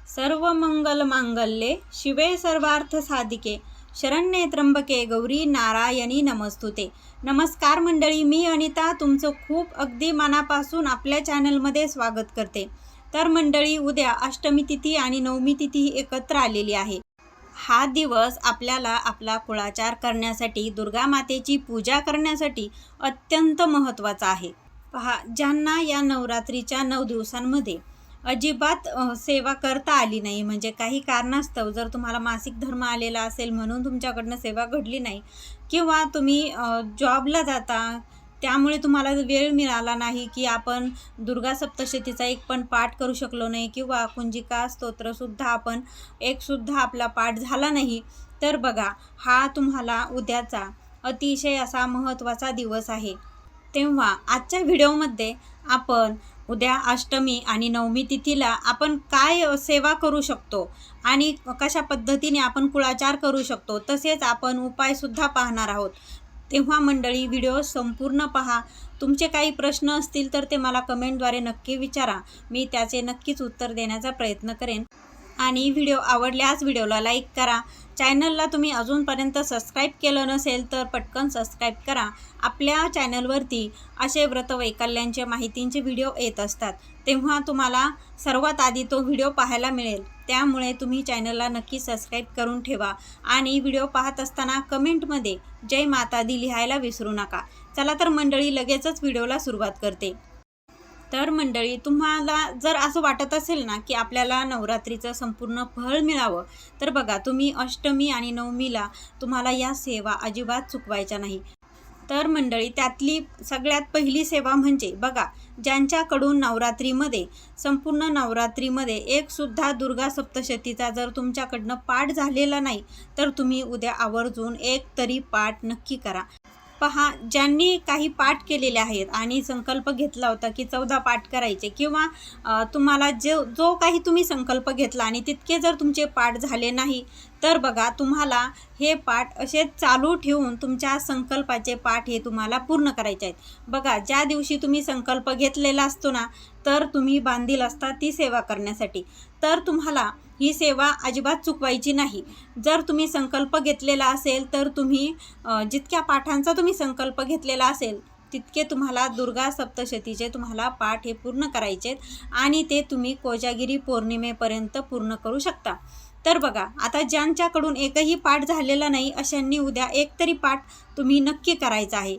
सर्व मंगल मांगल्ये शिवे सर्वार्थ साधिके शरण्ये त्र्यंबके गौरी नारायणी नमस्तुते। नमस्कार मंडळी, मी अनिता तुमचं खूप अगदी मनापासून आपल्या चॅनलमध्ये स्वागत करते। तर मंडळी, उद्या अष्टमी तिथी आणि नवमी तिथी एकत्र आलेली आहे। हा दिवस आपल्याला आपला कुळाचार करण्यासाठी, दुर्गा मातेची पूजा करण्यासाठी अत्यंत महत्त्वाचा आहे। पहा, ज्यांना या नवरात्रीच्या 9 दिवसांमध्ये अजिबात सेवा करता आली नाही, म्हणजे काही कारणास्तव जर तुम्हाला मासिक धर्म आलेला असेल म्हणून तुमच्याकडनं सेवा घडली नाही, किंवा तुम्ही जॉबला जाता त्यामुळे तुम्हाला वेळ मिळाला नाही की आपण दुर्गा सप्तशतीचा एक पण पाठ करू शकलो नाही, किंवा कुंजिका स्तोत्रसुद्धा आपण एकसुद्धा आपला पाठ झाला नाही, तर बघा, हा तुम्हाला उद्याचा अतिशय असा महत्त्वाचा दिवस आहे। तेव्हा आजच्या व्हिडिओमध्ये आपण उद्या अष्टमी आणि नवमी तिथीला आपण काय सेवा करू शकतो आणि कशा पद्धतीने आपण कुळाचार करू शकतो, तसेच आपण उपायसुद्धा पाहणार आहोत। तेव्हा मंडळी, व्हिडिओ संपूर्ण पहा। तुमचे काही प्रश्न असतील तर ते मला कमेंटद्वारे नक्की विचारा, मी त्याचे नक्कीच उत्तर देण्याचा प्रयत्न करेन। आणि व्हिडिओ आवडल्यास व्हिडिओला लाईक करा। चॅनलला तुम्ही अजूनपर्यंत सबस्क्राईब केलं नसेल तर पटकन सबस्क्राईब करा। आपल्या चॅनलवरती असे व्रतवैकल्यांच्या माहितींचे व्हिडिओ येत असतात, तेव्हा तुम्हाला सर्वात आधी तो व्हिडिओ पाहायला मिळेल। त्यामुळे तुम्ही चॅनलला नक्की सबस्क्राईब करून ठेवा आणि व्हिडिओ पाहत असताना कमेंटमध्ये जय माता दी लिहायला विसरू नका। चला तर मंडळी, लगेचच व्हिडिओला सुरुवात करते। तर मंडळी, तुम्हाला जर असं वाटत असेल ना की आपल्याला नवरात्रीचं संपूर्ण फळ मिळावं, तर बघा, तुम्ही अष्टमी आणि नवमीला तुम्हाला या सेवा अजिबात चुकवायच्या नाही। तर मंडळी, त्यातली सगळ्यात पहिली सेवा म्हणजे बघा, ज्यांच्याकडून नवरात्रीमध्ये संपूर्ण नवरात्रीमध्ये एकसुद्धा दुर्गा सप्तशतीचा जर तुमच्याकडनं पाठ झालेला नाही, तर तुम्ही उद्या आवर्जून एक तरी पाठ नक्की करा। पहा, ज्यांनी काही पाठ केलेले आहेत आणि संकल्प घेतला होता की 14 पाठ करायचे, किंवा तुम्हाला जो काही तुम्ही संकल्प घेतला आणि तितके जर तुमचे पाठ झाले नाही, तर बघा, तुम्हाला हे पाठ असे चालू ठेवून तुमच्या संकल्पाचे पाठ हे तुम्हाला पूर्ण करायचे आहेत। बघा, ज्या दिवशी तुम्ही संकल्प घेतलेला असतो ना, तर तुम्ही बांधील असता ती सेवा करण्यासाठी, तर तुम्हाला ही सेवा अजिबात चुकवायची नाही। जर तुम्ही संकल्प घेतलेला असेल तर तुम्ही जितक्या पाठांचा तुम्ही संकल्प घेतलेला असेल तितके तुम्हाला दुर्गा सप्तशतीचे तुम्हाला पाठ हे पूर्ण करायचे आहेत, आणि ते तुम्ही कोजागिरी पौर्णिमेपर्यंत पूर्ण करू शकता। तर बघा, आता ज्यांच्याकडून एकही पाठ झालेला नाही, अशांनी उद्या एक तरी पाठ तुम्ही नक्की करायचा आहे।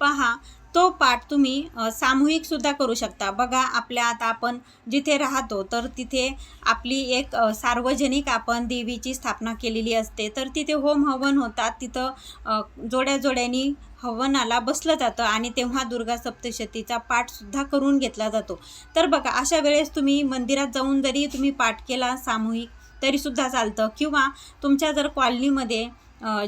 पहा, तो पाठ तुम्ही सामूहिकसुद्धा करू शकता। बघा, आपल्या आता आपण जिथे राहतो तर तिथे आपली एक सार्वजनिक आपण देवीची स्थापना केलेली असते, तर तिथे होम हवन होतात, तिथं जोड्या जोड्यांनी हवनाला बसलं जातं आणि तेव्हा दुर्गा सप्तशतीचा पाठसुद्धा करून घेतला जातो। तर बघा, अशा वेळेस तुम्ही मंदिरात जाऊन जरी तुम्ही पाठ केला सामूहिक तरीसुद्धा चालतं, किंवा तुमच्या जर कॉलनीमध्ये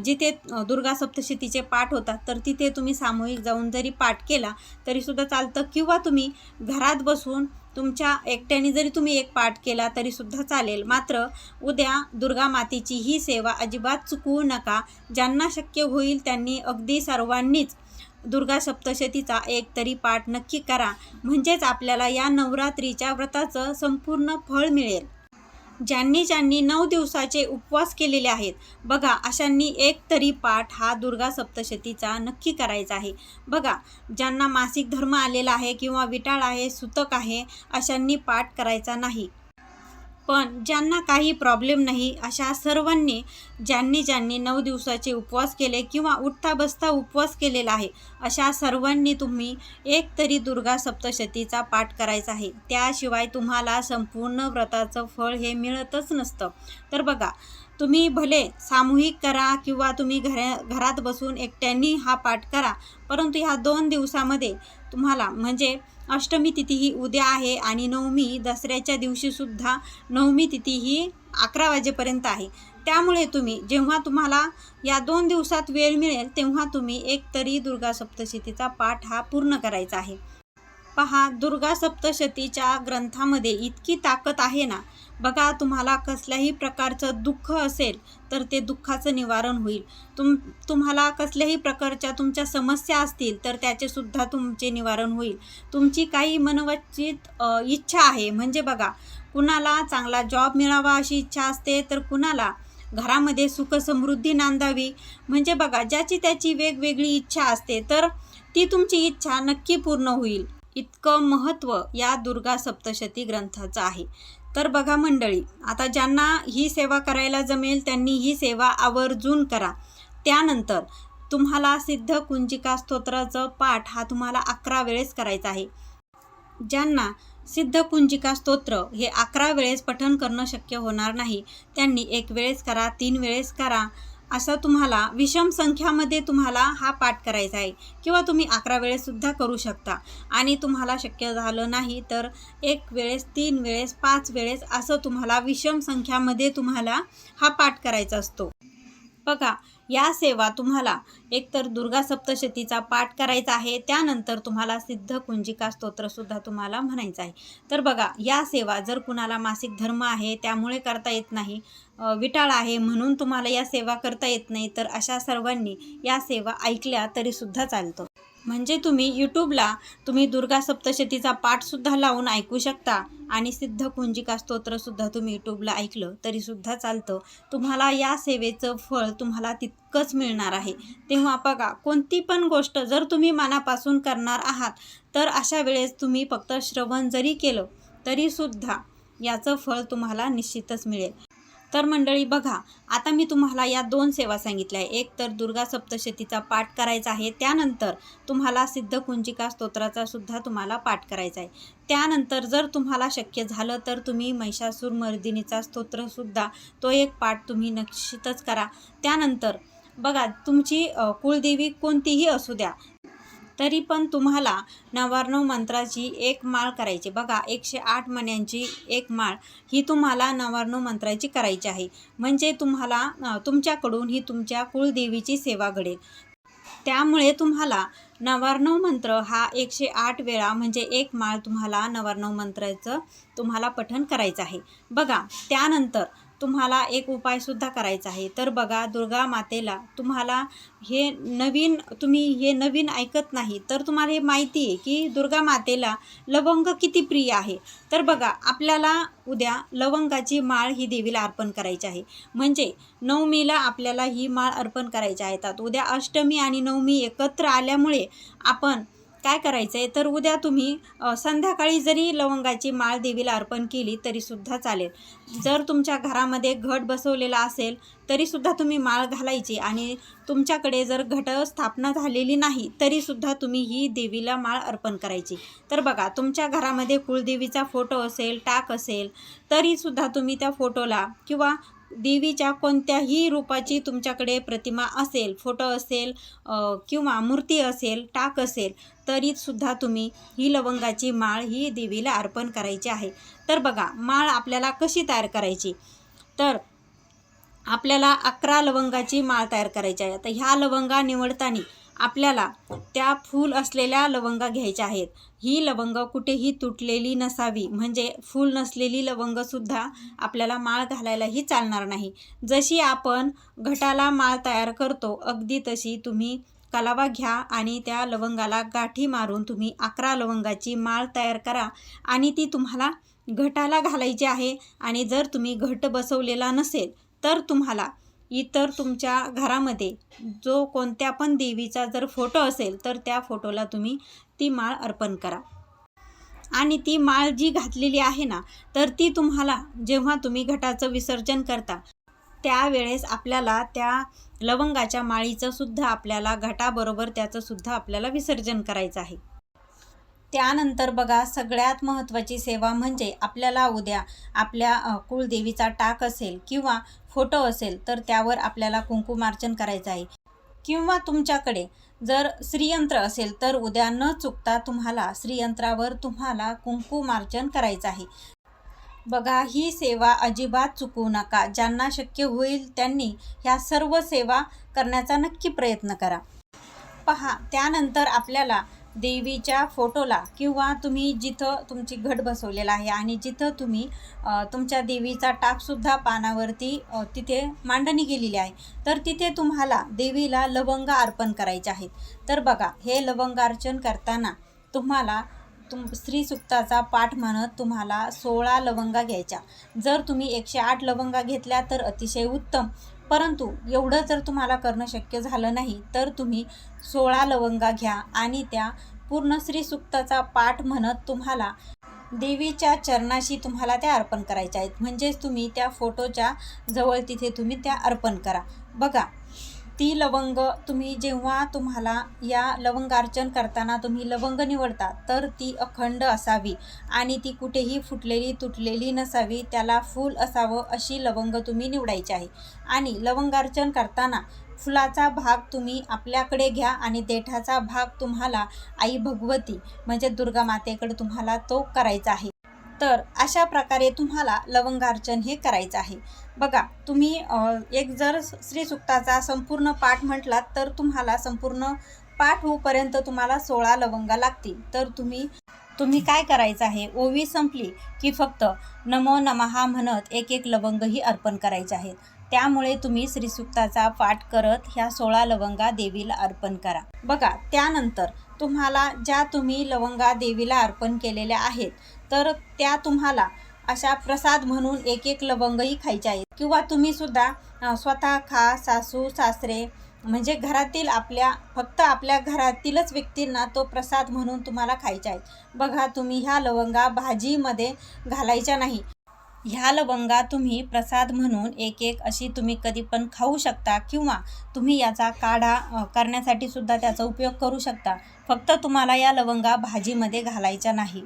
जिथे दुर्गा सप्तशतीचे पाठ होतात तर तिथे तुम्ही सामूहिक जाऊन जरी पाठ केला तरीसुद्धा चालतं, किंवा तुम्ही घरात बसून तुमच्या एकट्याने जरी तुम्ही एक पाठ केला तरीसुद्धा चालेल। मात्र उद्या दुर्गा मातेची ही सेवा अजिबात चुकवू नका। ज्यांना शक्य होईल त्यांनी अगदी सर्वांनीच दुर्गा सप्तशतीचा एक तरी पाठ नक्की करा, म्हणजेच आपल्याला या नवरात्रीच्या व्रताचं संपूर्ण फळ मिळेल। ज्यांनी 9 दिवसाचे उपवास केलेले आहेत, बघा, अशांनी एक तरी पाठ हा दुर्गा सप्तशतीचा नक्की करायचा आहे। बघा, ज्यांना मासिक धर्म आलेला आहे किंवा विटाळ आहे, सुतक आहे, अशांनी पाठ करायचा नाही। पण ज्यांना काही प्रॉब्लेम नाही, अशा सर्वांनी ज्यांनी 9 दिवसाचे उपवास केले किंवा उठता बसता उपवास केलेला आहे, अशा सर्वांनी तुम्ही एक तरी दुर्गा सप्तशतीचा पाठ करायचा आहे। त्याशिवाय तुम्हाला संपूर्ण व्रताचं फळ हे मिळतच नसतं। तर बघा, तुम्ही भले सामूहिक करा किंवा तुम्ही घरात बसून एकट्यांनी हा पाठ करा, परंतु ह्या 2 दिवसामध्ये तुम्हाला, म्हणजे अष्टमी तिथी ही उद्या आहे आणि नवमी दसऱ्याच्या दिवशीसुद्धा नवमी तिथी ही 11 वाजेपर्यंत आहे, त्यामुळे तुम्ही जेव्हा तुम्हाला या 2 दिवसात वेळ मिळेल तेव्हा तुम्ही एक तरी दुर्गा सप्तशतीचा पाठ हा पूर्ण करायचा आहे। पहा, दुर्गा सप्तशतीच्या ग्रंथामध्ये इतकी ताकद आहे ना. बघा, तुम्हाला कसल्याही प्रकारचं दुःख असेल तर ते दुःखाचं निवारण होईल. तुम्हाला कसल्याही प्रकारच्या तुमच्या समस्या असतील तर त्याचेसुद्धा तुमचे निवारण होईल. तुमची काही मनोवांछित इच्छा आहे, म्हणजे बघा, कुणाला चांगला जॉब मिळावा अशी इच्छा असते, तर कुणाला घरामध्ये सुखसमृद्धी नांदावी, म्हणजे बघा, ज्याची त्याची वेगवेगळी इच्छा असते, तर ती तुमची इच्छा नक्की पूर्ण होईल. इतकं महत्त्व या दुर्गा सप्तशती ग्रंथाचं आहे. तर बघा मंडळी, आता ज्यांना ही सेवा करायला जमेल त्यांनी ही सेवा आवर्जून करा. त्यानंतर तुम्हाला सिद्ध कुंजिका स्तोत्राचं पाठ हा तुम्हाला 11 वेळेस करायचा आहे. ज्यांना सिद्ध कुंजिका स्तोत्र हे 11 वेळेस पठण करणं शक्य होणार नाही, त्यांनी 1 वेळेस करा, 3 वेळेस करा, असं तुम्हाला विषम संख्यामध्ये तुम्हाला हा पाठ करायचा आहे. किंवा तुम्ही 11 वेळेससुद्धा करू शकता. आणि तुम्हाला शक्य झालं नाही तर 1 वेळेस, 3 वेळेस, 5 वेळेस असं तुम्हाला विषम संख्यामध्ये तुम्हाला हा पाठ करायचा असतो. बघा, या सेवा तुम्हाला एकतर दुर्गा सप्तशतीचा पाठ करायचा आहे, त्यानंतर तुम्हाला सिद्ध कुंजिका स्तोत्रसुद्धा तुम्हाला म्हणायचं आहे. तर बघा, या सेवा जर कुणाला मासिक धर्म आहे त्यामुळे करता येत नाही, विटाळ आहे म्हणून तुम्हाला या सेवा करता येत नाही, तर अशा सर्वांनी या सेवा ऐकल्या तरीसुद्धा चालतं. म्हणजे तुम्ही यूट्यूबला दुर्गा सप्तशतीचा पाठसुद्धा लावून ऐकू शकता आणि सिद्ध कुंजिका स्तोत्रसुद्धा तुम्ही यूट्यूबला ऐकलं तरीसुद्धा चालतं. तुम्हाला या सेवेचं फळ तुम्हाला तितकंच मिळणार आहे. तेव्हा बघा, कोणती पण गोष्ट जर तुम्ही मनापासून करणार आहात तर अशा वेळेस तुम्ही फक्त श्रवण जरी केलं तरीसुद्धा याचं फळ तुम्हाला निश्चितच मिळेल. तर मंडळी बघा, आता मी तुम्हाला या 2 सेवा सांगितल्या आहे. एक तर दुर्गा सप्तशतीचा पाठ करायचा आहे, त्यानंतर तुम्हाला सिद्ध कुंजिका स्तोत्राचा सुद्धा तुम्हाला पाठ करायचा आहे. त्यानंतर जर तुम्हाला शक्य झालं तर तुम्ही महिषासूर मर्दिनीचा स्तोत्रसुद्धा तो एक पाठ तुम्ही निश्चितच करा. त्यानंतर बघा, तुमची कुलदेवी कोणतीही असू द्या तरी पण तुम्हाला 99 मंत्राची 1 माळ करायची. बघा, 108 मण्यांची 1 माळ ही तुम्हाला 99 मंत्राची करायची आहे. म्हणजे तुम्हाला तुमच्याकडून ही तुमच्या कुलदेवीची सेवा घडेल. त्यामुळे तुम्हाला 99 मंत्र हा 108 वेळा म्हणजे 1 माळ तुम्हाला 99 मंत्राचं तुम्हाला पठण करायचं आहे. बघा, त्यानंतर तुम्हाला एक उपायसुद्धा करायचा आहे. तर बघा, दुर्गा मातेला तुम्हाला तुम्ही हे नवीन ऐकत नाही, तर तुम्हाला हे माहिती आहे की दुर्गा मातेला लवंग किती प्रिय आहे. तर बघा, आपल्याला उद्या लवंगाची माळ ही देवीला अर्पण करायची आहे. म्हणजे नवमीला आपल्याला ही माळ अर्पण करायची आहे. तर उद्या अष्टमी आणि नवमी एकत्र आल्यामुळे आपण काय करायचं आहे, तर उद्या तुम्ही संध्याकाळी जरी लवंगाची माळ देवीला अर्पण केली तरीसुद्धा चालेल. जर तुमच्या घरामध्ये घट बसवलेला असेल तरीसुद्धा तुम्ही माळ घालायची. आणि तुमच्याकडे जर घट स्थापना झालेली नाही तरीसुद्धा तुम्ही ही देवीला माळ अर्पण करायची. तर बघा, तुमच्या घरामध्ये कुलदेवीचा फोटो असेल, टाक असेल, तरीसुद्धा तुम्ही त्या फोटोला किंवा देवीच्या कोणत्याही रूपाची तुमच्याकडे प्रतिमा असेल, फोटो असेल किंवा मूर्ती असेल, टाक असेल, तरीसुद्धा तुम्ही ही लवंगाची माळ ही देवीला अर्पण करायची आहे. तर बघा, माळ आपल्याला कशी तयार करायची, तर आपल्याला 11 लवंगाची माळ तयार करायची आहे. तर ह्या लवंगा निवडताना आपल्याला त्या फूल असलेल्या लवंगा घ्यायच्या आहेत. ही लवंग कुठेही तुटलेली नसावी, म्हणजे फूल नसलेली लवंगसुद्धा आपल्याला माळ घालायलाही चालणार नाही. जशी आपण घटाला माळ तयार करतो अगदी तशी तुम्ही कलावा घ्या आणि त्या लवंगाला गाठी मारून तुम्ही 11 लवंगाची माळ तयार करा आणि ती तुम्हाला घटाला घालायची आहे. आणि जर तुम्ही घट बसवलेला नसेल तर तुम्हाला इतर तुमच्या घरामध्ये जो कोणत्या पण देवीचा जर फोटो असेल तर त्या फोटोला तुम्ही ती माळ अर्पण करा. आणि ती माळ जी घातलेली आहे ना, तर ती तुम्हाला जेव्हा तुम्ही घटाचं विसर्जन करता त्यावेळेस आपल्याला त्या लवंगाच्या माळीचं सुद्धा आपल्याला घटाबरोबर त्याचं सुद्धा आपल्याला विसर्जन करायचं आहे. त्यानंतर बघा, सगळ्यात महत्त्वाची सेवा म्हणजे आपल्याला उद्या आपल्या कुलदेवीचा टाक असेल किंवा फोटो असेल तर त्यावर आपल्याला कुंकुमार्चन करायचं आहे. किंवा तुमच्याकडे जर श्रीयंत्र असेल तर उद्या न चुकता तुम्हाला श्रीयंत्रावर तुम्हाला कुंकुमार्चन करायचं आहे. बघा, ही सेवा अजिबात चुकवू नका. ज्यांना शक्य होईल त्यांनी ह्या सर्व सेवा करण्याचा नक्की प्रयत्न करा. पहा, त्यानंतर आपल्याला देवीच्या फोटोला किंवा तुम्ही जिथं तुमची घट बसवलेला आहे आणि जिथं तुम्ही तुमच्या देवीचा टाकसुद्धा पानावरती तिथे मांडणी केलेली आहे, तर तिथे तुम्हाला देवीला लवंग अर्पण करायचे आहेत. तर बघा, हे लवंगार्चन करताना तुम्हाला श्री सुक्ताचा पाठ म्हणत तुम्हाला 16 लवंगा घ्यायच्या. जर तुम्ही 108 लवंगा घेतल्या तर अतिशय उत्तम, परंतु एवढं जर तुम्हाला करणं शक्य झालं नाही तर तुम्ही 16 लवंगा घ्या आणि त्या पूर्ण श्री सुक्ताचा पाठ म्हणत तुम्हाला देवीच्या चरणाशी तुम्हाला त्या अर्पण करायच्या आहेत. म्हणजेच तुम्ही त्या फोटोच्या जवळ तिथे तुम्ही त्या अर्पण करा. बघा, ती लवंग तुम्ही जेव्हा तुम्हाला या लवंगार्चन करताना तुम्ही लवंग निवडता तर ती अखंड असावी आणि ती कुठेही फुटलेली तुटलेली नसावी, त्याला फूल असावं अशी लवंग तुम्ही निवडायची आहे. आणि लवंगार्चन करताना फुलाचा भाग तुम्ही आपल्याकडे घ्या आणि देठाचा भाग तुम्हाला आई भगवती म्हणजे दुर्गा मातेकडे तुम्हाला तो करायचा आहे. तर अशा प्रकारे तुम्हाला लवंगार्चन हे करायचं आहे. बघा, तुम्ही एक जर श्री सुक्ताचा संपूर्ण पाठ म्हटलात तर तुम्हाला संपूर्ण पाठ होईपर्यंत तुम्हाला 16 लवंगा लागतील. तर तुम्ही काय करायचं आहे, ओवी संपली की फक्त नमो नमः म्हणत एक एक लवंगही अर्पण करायचे आहेत. त्यामुळे तुम्ही श्रीसुक्ताचा पाठ करत ह्या 16 लवंगा देवीला अर्पण करा. बघा, त्यानंतर तुम्हाला ज्या तुम्ही लवंगा देवीला अर्पण केलेल्या आहेत तर त्या तुम्हाला अशा प्रसाद म्हणून एक एक लवंगही खायचे आहेत किंवा तुम्ही सुद्धा स्वतः खा. सासू सासरे म्हणजे घरातील फक्त आपल्या घरातीलच व्यक्तींना तो प्रसाद म्हणून तुम्हाला खायचा आहे. बघा, तुम्ही ह्या लवंगा भाजीमध्ये घालायच्या नाही. ह्या लवंगा तुम्ही प्रसाद म्हणून एक एक अशी तुम्ही कधी पण खाऊ शकता किंवा तुम्ही याचा काढा करण्यासाठी सुद्धा त्याचा उपयोग करू शकता. फक्त तुम्हाला या लवंगा भाजीमध्ये घालायच्या नाही.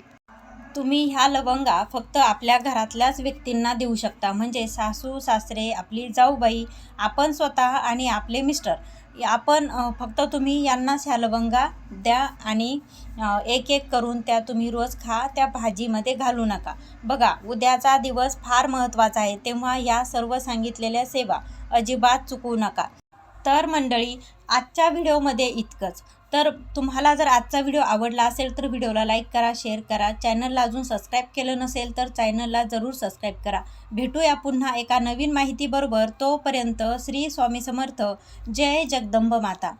तुम्ही ह्या लवंगा फक्त आपल्या घरातल्याच व्यक्तींना देऊ शकता. म्हणजे सासू सासरे, आपली जाऊबाई, आपण स्वतः आणि आपले मिस्टर, आपण फक्त तुम्ही यांनाच ह्या लवंगा द्या आणि एक एक करून त्या तुम्ही रोज खा, त्या भाजीमध्ये घालू नका. बघा, उद्याचा दिवस फार महत्त्वाचा आहे, तेव्हा या सर्व सांगितलेल्या सेवा अजिबात चुकवू नका. तर मंडळी, आजच्या व्हिडिओमध्ये इतकंच. तर तुम्हाला जर आजचा व्हिडिओ आवडला असेल तर व्हिडिओला लाईक करा, शेअर करा. चॅनलला अजून सबस्क्राईब केलं नसेल तर चॅनलला जरूर सबस्क्राईब करा. भेटूया पुन्हा एका नवीन माहितीबरोबर. तोपर्यंत श्री स्वामी समर्थ. जय जगदंब माता.